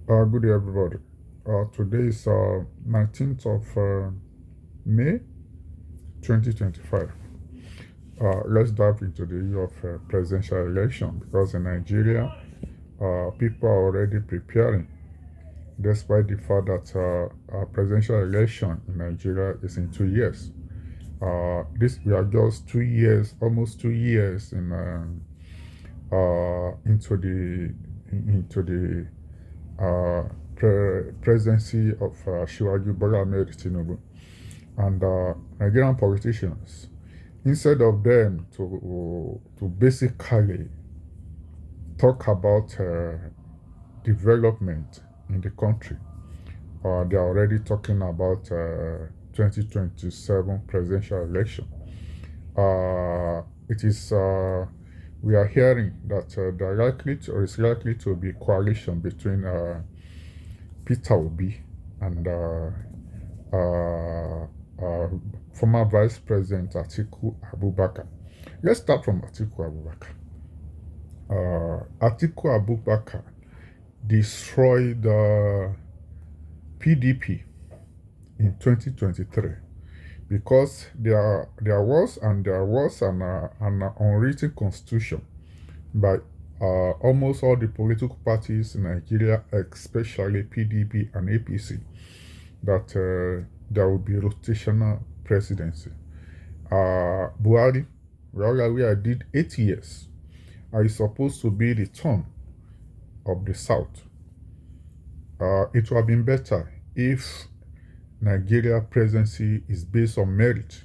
Good day, everybody. Today is 19th of May 2025. Let's dive into the issue of presidential election because in Nigeria, people are already preparing, despite the fact that presidential election in Nigeria is in 2 years. This we are just 2 years, almost 2 years into the presidency of Shiwaju Bola Ahmed Tinubu and Nigerian politicians. Instead of them to basically talk about development in the country, they are already talking about 2027 presidential election. It is we are hearing that there likely to, or is likely to be coalition between Peter Obi and uh, uh, former Vice President Atiku Abubakar. Let's start from Atiku Abubakar. Atiku Abubakar destroyed the PDP in 2023 because there was an unwritten constitution by almost all the political parties in Nigeria, especially PDP and APC, that there will be rotational presidency. Buhari, we did 8 years. Is supposed to be the turn of the South. It would have been better if Nigeria presidency is based on merit.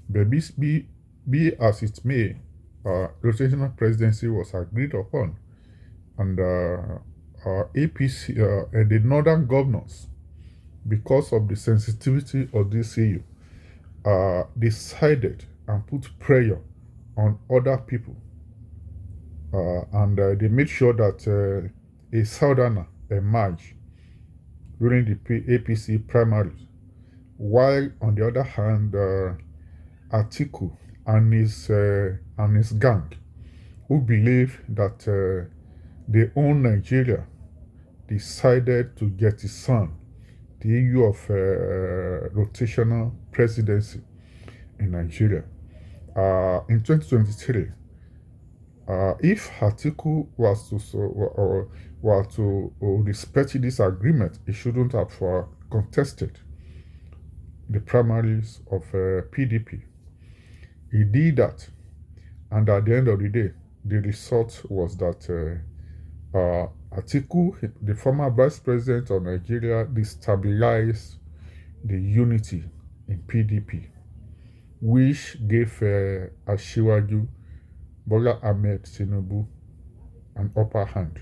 But be as it may, rotational presidency was agreed upon, and APC and the northern governors, because of the sensitivity of this issue, decided and put pressure on other people, and they made sure that a southerner emerged during the APC primaries, while on the other hand, Atiku and his gang, who believe that they own Nigeria, decided to get his son the issue of rotational presidency in Nigeria. In 2023, if Atiku was to respect this agreement, he shouldn't have contested the primaries of PDP. He did that, and at the end of the day, the result was that Atiku, the former vice president of Nigeria, destabilized the unity in PDP, which gave Asiwaju Bola Ahmed Tinubu an upper hand.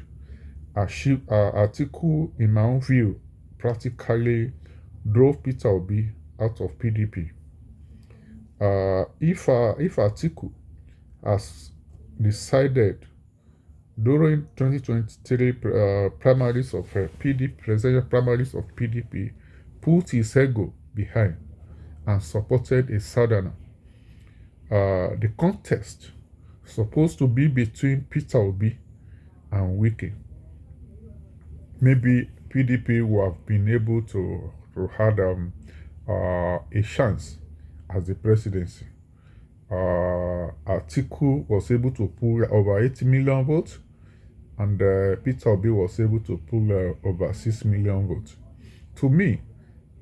Atiku, in my own view, practically drove Peter Obi out of PDP. If Atiku has decided during 2023 primaries of PDP, presidential primaries of PDP, put his ego behind and supported a southerner, the contest supposed to be between Peter Obi and Wike. Maybe PDP would have been able to have a chance as the presidency. Atiku was able to pull over 80 million votes, and Peter Obi was able to pull over 6 million votes. To me,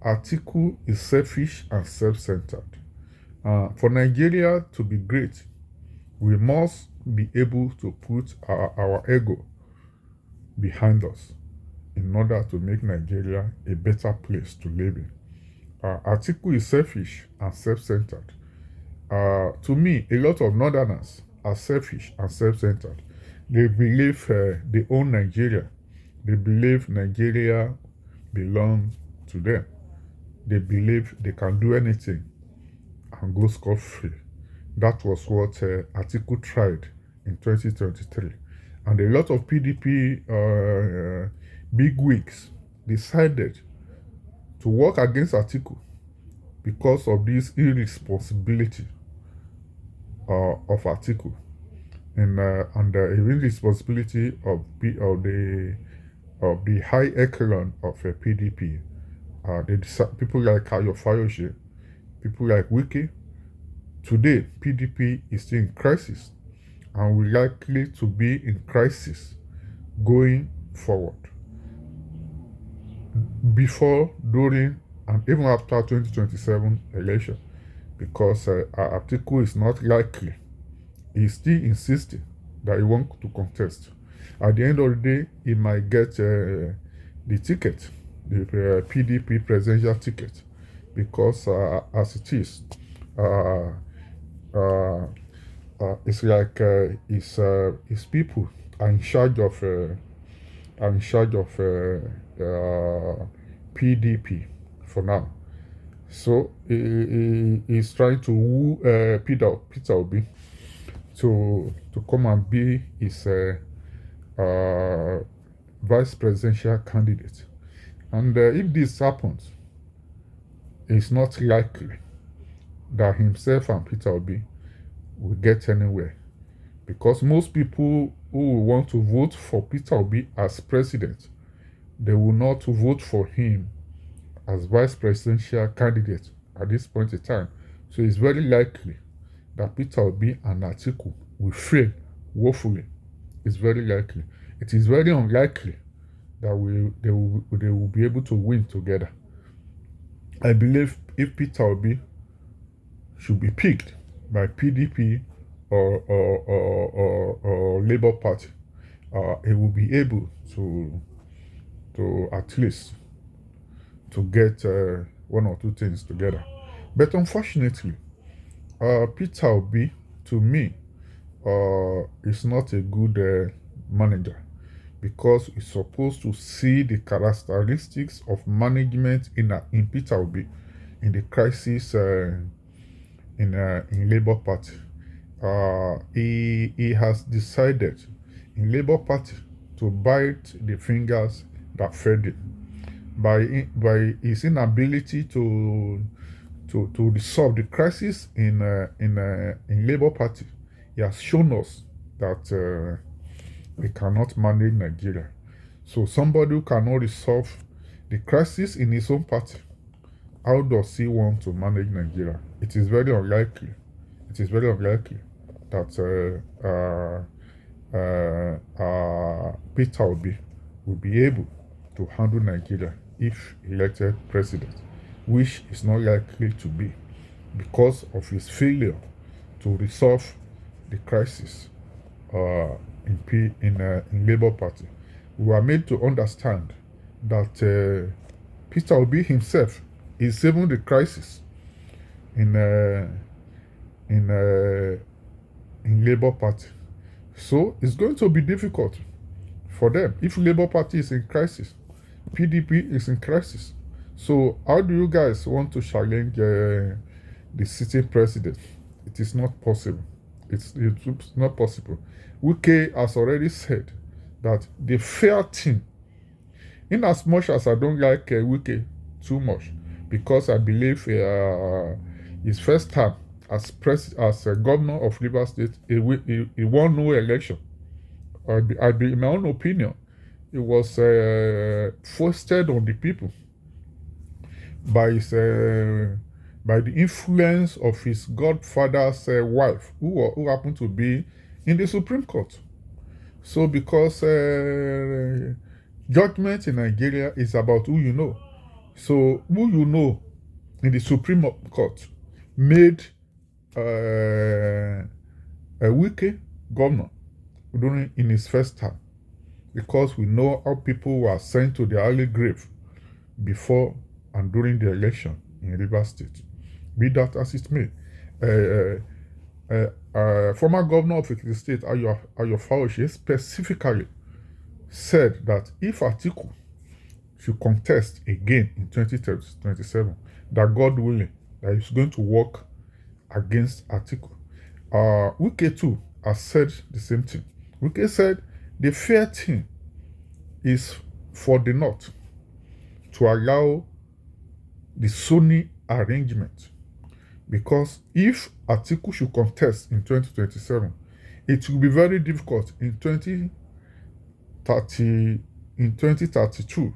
Atiku is selfish and self-centered. For Nigeria to be great, we must be able to put our ego behind us in order to make Nigeria a better place to live in. Atiku is selfish and self-centered. To me, a lot of Northerners are selfish and self-centered. They believe they own Nigeria. They believe Nigeria belongs to them. They believe they can do anything and go scot-free. That was what Atiku tried in 2023. And a lot of PDP bigwigs decided to work against Atiku because of this irresponsibility of Atiku and the irresponsibility of the of the high echelon of PDP. People like Ayo Fayose, people like Wiki. Today, PDP is still in crisis and will likely to be in crisis going forward. Before, during, and even after 2027 election, because Atiku is not likely. He's still insisting that he wants to contest. At the end of the day, he might get the ticket, the PDP presidential ticket, because as it is, uh, uh, it's like his people are in charge of PDP for now. So he's trying to woo Peter Obi to come and be his vice presidential candidate. And if this happens, it's not likely that himself and Peter Obi will get anywhere, because most people who will want to vote for Peter Obi as president, they will not vote for him as vice presidential candidate at this point in time. So it's very likely that Peter Obi and Atiku will fail woefully. It's very likely. It is very unlikely that they will be able to win together. I believe if Peter Obi should be picked by PDP or Labour Party, he will be able to at least to get one or two things together. But unfortunately, Peter Obi, to me, is not a good manager, because he's supposed to see the characteristics of management in Peter Obi in the crisis in Labour Party. He has decided in Labour Party to bite the fingers that fed him by his inability to resolve the crisis in Labour Party. He has shown us that we cannot manage Nigeria. So somebody who cannot resolve the crisis in his own party, how does he want to manage Nigeria? It is very unlikely. It is very unlikely that Peter Obi will be able to handle Nigeria if elected president, which is not likely to be, because of his failure to resolve the crisis in Labour Party. We were made to understand that Peter Obi himself is even the crisis in Labour Party. So it's going to be difficult for them if Labour Party is in crisis, PDP is in crisis. So how do you guys want to challenge the sitting president? It is not possible. It's not possible. Wike has already said that the fair thing, in as much as I don't like Wike too much, because I believe his first term as governor of Rivers State, he won no election. In my own opinion, it was foisted on the people by the influence of his godfather's wife, who happened to be in the Supreme Court. So because judgment in Nigeria is about who you know. So who you know in the Supreme Court made a Wike governor in his first term, because we know how people were sent to the early grave before and during the election in Rivers State. Be that as it may, former governor of Ekiti State, Ayo Fayose, specifically said that if Atiku should contest again in 2027, that God willing, that he's going to work against Atiku. Wike too has said the same thing. Wike said the fair thing is for the North to allow the Sunni arrangement, because if Atiku should contest in 2027, it will be very difficult in 2030 in 2032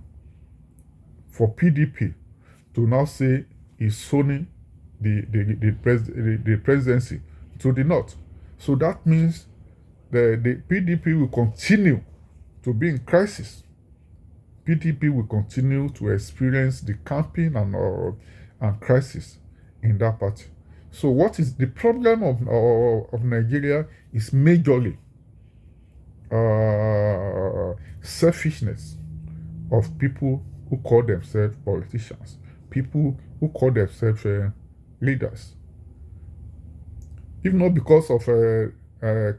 for PDP to now say is zoning the presidency to the north. So that means the PDP will continue to be in crisis. PDP will continue to experience the campaign and crisis in that party. So what is the problem of Nigeria is majorly selfishness of people who call themselves politicians, people who call themselves leaders. If not because of a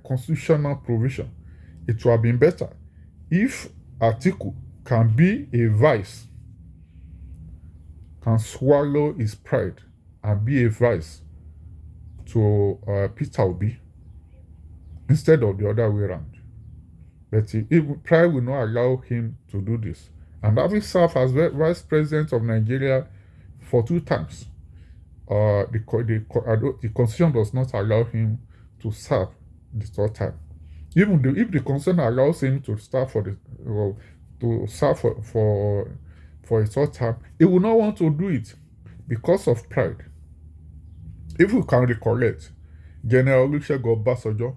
constitutional provision, it would have been better if Atiku can be a vice, can swallow his pride and be a vice to Peter Obi instead of the other way around. But pride will not allow him to do this. And having served as vice president of Nigeria for 2 times, the constitution does not allow him to serve the 3rd time. Even if the constitution allows him to serve for a 3rd time, he will not want to do it because of pride. If we can recollect, General Olusegun Obasanjo,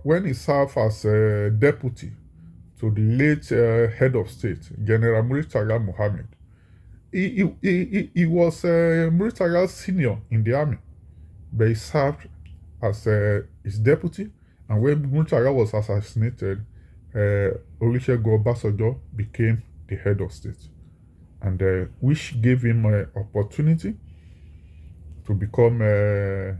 when he served as a deputy to the late head of state, General Murtala Muhammad, he was Murtala's senior in the army, but he served as his deputy. And when Murtala was assassinated, Olusegun Obasanjo became the head of state, and which gave him an opportunity to become a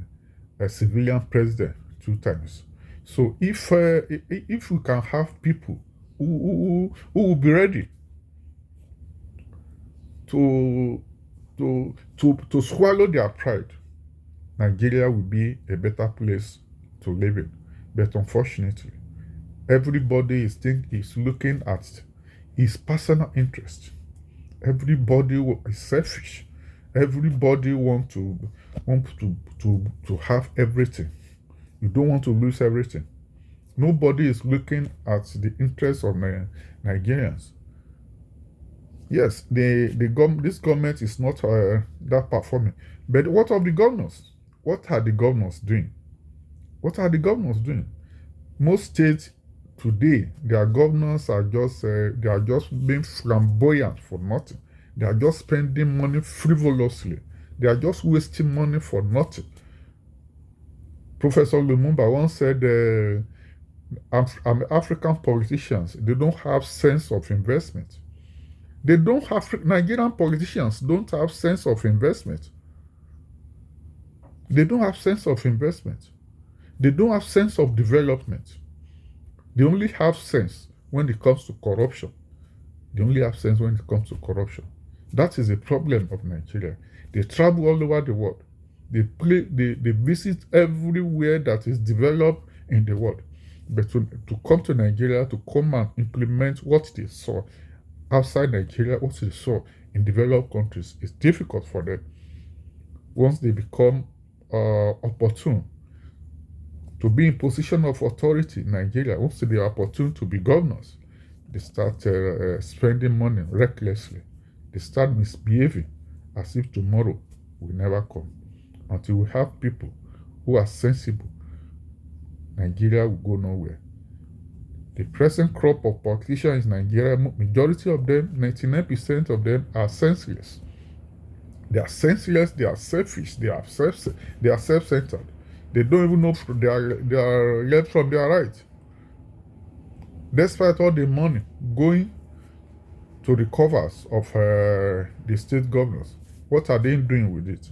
civilian president 2 times. So if we can have people who will be ready to swallow their pride, Nigeria will be a better place to live in. But unfortunately, everybody is looking at his personal interest. Everybody is selfish. Everybody want to have everything. You don't want to lose everything. Nobody is looking at the interests of Nigerians. Yes, this government is not that performing. But what of the governors? What are the governors doing? What are the governors doing? Most states today, their governors are just being flamboyant for nothing. They are just spending money frivolously. They are just wasting money for nothing. Professor Lumumba once said African politicians, they don't have sense of investment. Nigerian politicians don't have sense of investment. They don't have sense of investment. They don't have sense of development. They only have sense when it comes to corruption. They only have sense when it comes to corruption. That is the problem of Nigeria. They travel all over the world. They visit everywhere that is developed in the world. But to come to Nigeria, to come and implement what they saw outside Nigeria, what they saw in developed countries, is difficult for them. Once they become opportune to be in position of authority in Nigeria, once they are opportune to be governors, they start spending money recklessly. They start misbehaving as if tomorrow will never come. Until we have people who are sensible, Nigeria will go nowhere. The present crop of politicians in Nigeria, majority of them, 99% of them, are senseless. They are senseless, they are selfish, they are self-centered. They don't even know their left from their right. Despite all the money going to the covers of the state governors, what are they doing with it?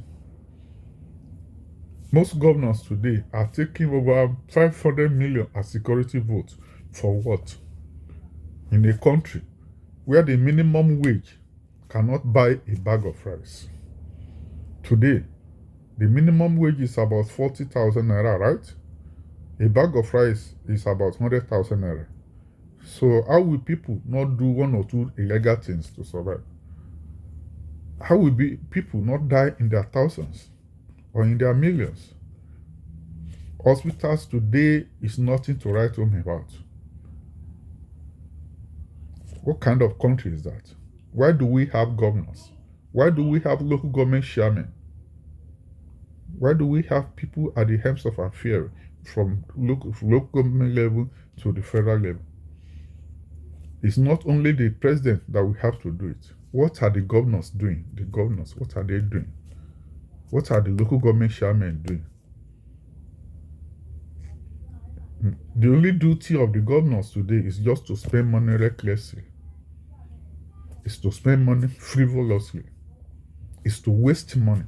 Most governors today are taking over 500 million as security votes. For what? In a country where the minimum wage cannot buy a bag of rice. Today, the minimum wage is about 40,000 naira, right? A bag of rice is about 100,000 naira. So how will people not do 1 or 2 illegal things to survive? How will people not die in their thousands or in their millions? Hospitals today is nothing to write home about. What kind of country is that? Why do we have governors? Why do we have local government chairmen? Why do we have people at the helms of affairs from local government level to the federal level? It's not only the president that we have to do it. What are the governors doing? The governors, what are they doing? What are the local government chairmen doing? The only duty of the governors today is just to spend money recklessly. It's to spend money frivolously. It's to waste money.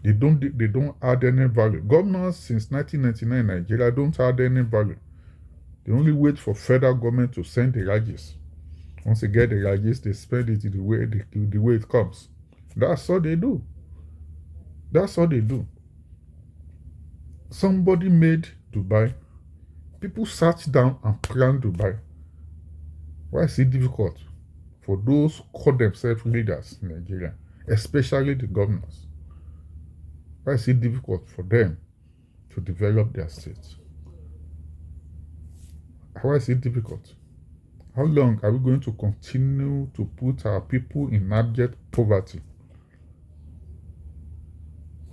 They don't add any value. Governors since 1999 in Nigeria don't add any value. They only wait for federal government to send the rages. Once they get the rages, they spend it the way it comes. That's all they do. That's all they do. Somebody made Dubai. People sat down and planned Dubai. Why is it difficult for those who call themselves leaders in Nigeria, especially the governors? Why is it difficult for them to develop their states? Why is it difficult? How long are we going to continue to put our people in abject poverty?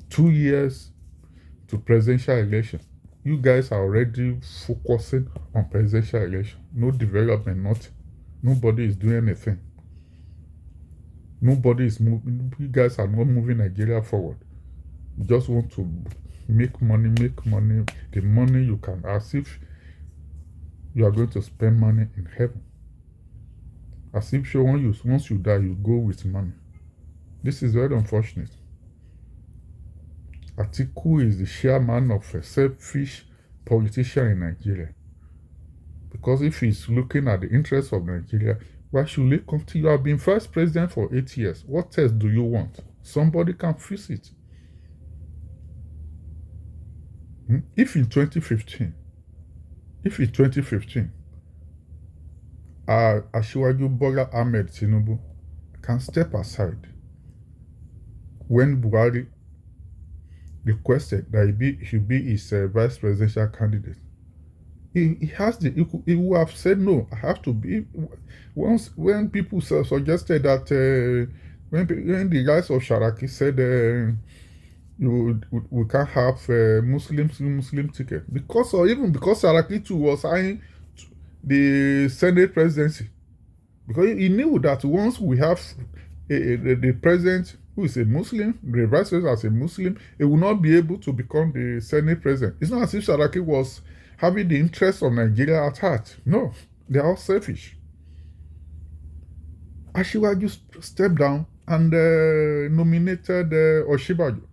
2 years to presidential election. You guys are already focusing on presidential election. No development, nothing. Nobody is doing anything. Nobody is moving. You guys are not moving Nigeria forward. You just want to make money. The money you can, as if you are going to spend money in heaven. As if once you die, you go with money. This is very unfortunate. Atiku is the chairman of a selfish politician in Nigeria. Because if he's looking at the interests of Nigeria, why should he continue? You have been vice president for 8 years. What else do you want? Somebody can fix it. If in 2015, Asiwaju Bola Ahmed Tinubu can step aside when Buhari requested that he should be his vice presidential candidate. He would have said no. I have to be. When people suggested that when the guys of Sharaki said we can't have Muslim ticket because Sharaki too was eyeing the Senate presidency, because he knew that once we have the president who is a Muslim, the vice president as a Muslim, he will not be able to become the Senate president. It's not as if Sharaki was having the interests of Nigeria at heart. No, they are all selfish. Asiwaju stepped down and nominated Osinbajo.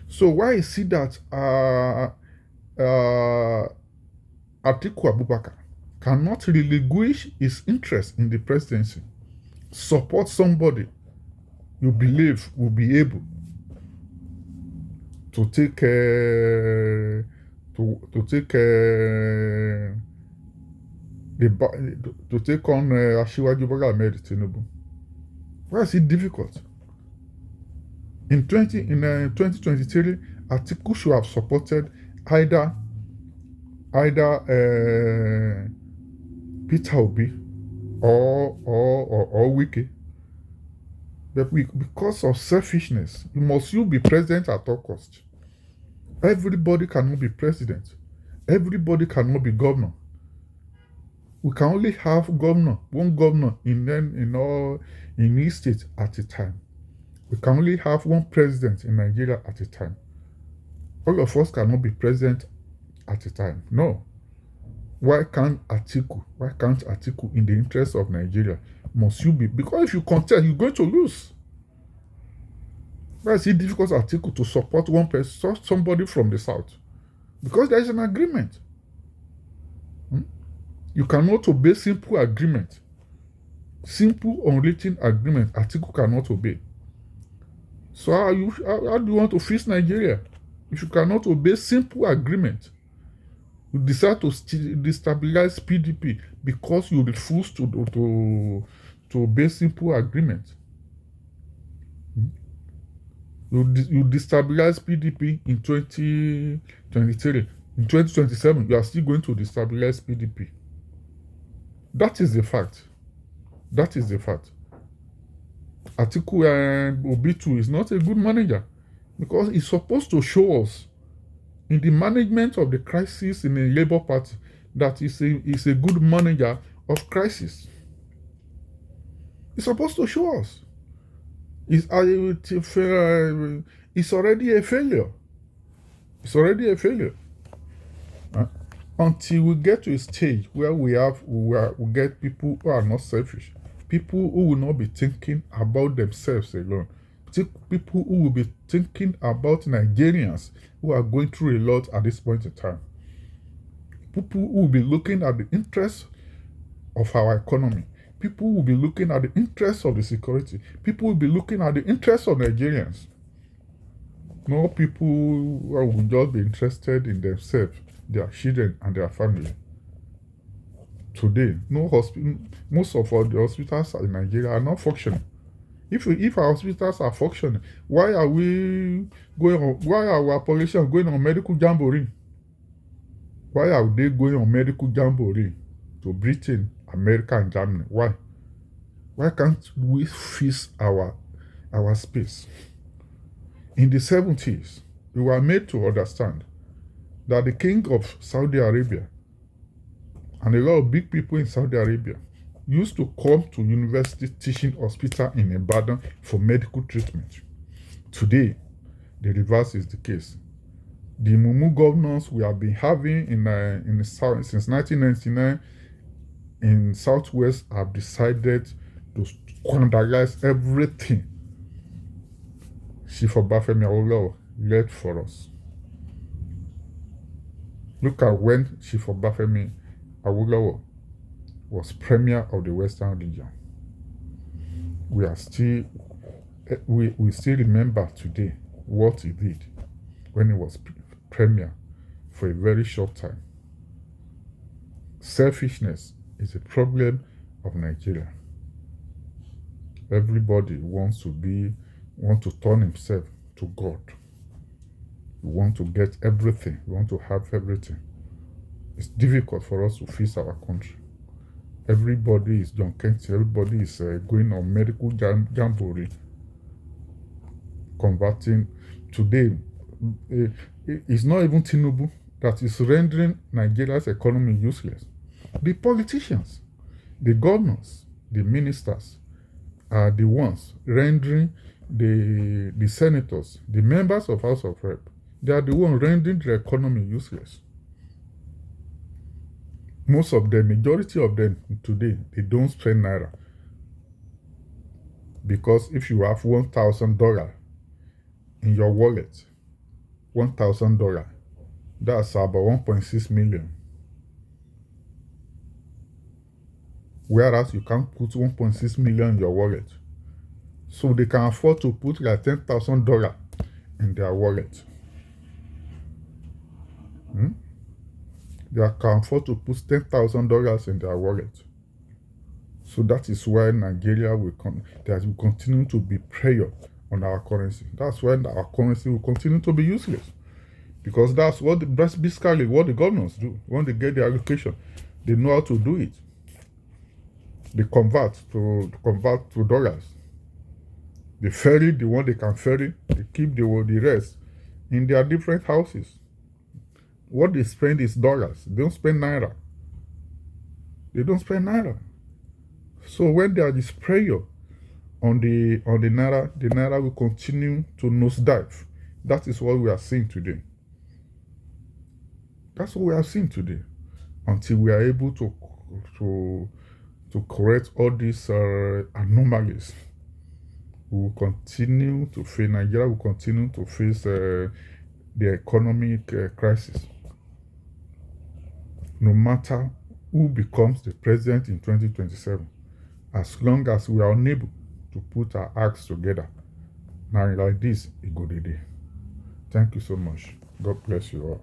So why is it that Atiku Abubakar cannot relinquish his interest in the presidency, support somebody you believe will be able to take on Asiwaju Bola Ahmed Tinubu? Why is it difficult? In 2023, Atiku should have supported either Peter Obi or Wike. But because of selfishness, you be president at all costs. Everybody cannot be president. Everybody cannot be governor. We can only have one governor in each state at a time. We can only have one president in Nigeria at a time. All of us cannot be president at a time. No. Why can't Atiku, in the interest of Nigeria, must you be? Because if you contest, you're going to lose. Why is it difficult for Atiku to support one person, somebody from the south? Because there is an agreement. You cannot obey simple agreement. Simple unwritten agreement, Atiku cannot obey. So how do you want to fix Nigeria if you cannot obey simple agreement? You decide to destabilize PDP because you refuse to obey simple agreement. You destabilize PDP in 2023. In 2027, you are still going to destabilize PDP. That is the fact. That is the fact. Atiku and Obitu is not a good manager because he's supposed to show us in the management of the crisis in the Labour Party that he's a good manager of crisis. He's supposed to show us. It's already a failure. It's already a failure. Until we get to a stage where we get people who are not selfish, people who will not be thinking about themselves alone, people who will be thinking about Nigerians who are going through a lot at this point in time, people who will be looking at the interests of our economy, people will be looking at the interests of the security, people will be looking at the interests of Nigerians. No people will just be interested in themselves, their children, and their family. Today, most of the hospitals in Nigeria are not functioning. If our hospitals are functioning, why are our population going on medical jamboree? Why are they going on medical jamboree to Britain, America, and Germany? Why? Why can't we fix our space? In the 70s, we were made to understand that the king of Saudi Arabia and a lot of big people in Saudi Arabia used to come to university teaching hospital in Ibadan for medical treatment. Today, the reverse is the case. The Mumu governors we have been having in the South since 1999 in Southwest have decided to standardize everything Chief Obafemi Awolowo led for us. Look at when Chief Obafemi Awolowo was premier of the Western region. We still remember today what he did when he was premier for a very short time. Selfishness is a problem of Nigeria. Everybody wants to turn himself to God. We want to get everything. We want to have everything. It's difficult for us to fix our country. Everybody is John Kent. Everybody is going on medical jamboree, converting. Today, it's not even Tinubu that is rendering Nigeria's economy useless. The politicians, the governors, the ministers are the ones rendering the senators, the members of House of Rep. They are the ones rendering the economy useless. Most of the majority of them today, they don't spend naira. Because if you have $1,000 in your wallet, $1,000, that's about 1.6 million. Whereas you can't put 1.6 million in your wallet. So they can afford to put like $10,000 in their wallet. They can afford to put $10,000 in their wallet. So that is why Nigeria will continue to be pressure on our currency. That's why our currency will continue to be useless. Because that's basically what the governors do. When they get their allocation, they know how to do it. They convert to dollars. They ferry the one they can ferry. They keep the rest in their different houses. What they spend is dollars. They don't spend naira. So when there is pressure on the naira, the naira will continue to nosedive. That is what we are seeing today. That's what we are seeing today. Until we are able to correct all these anomalies, we will continue to face. Nigeria will continue to face the economic crisis. No matter who becomes the president in 2027, as long as we are unable to put our acts together, now like this, it go the day. Thank you so much. God bless you all.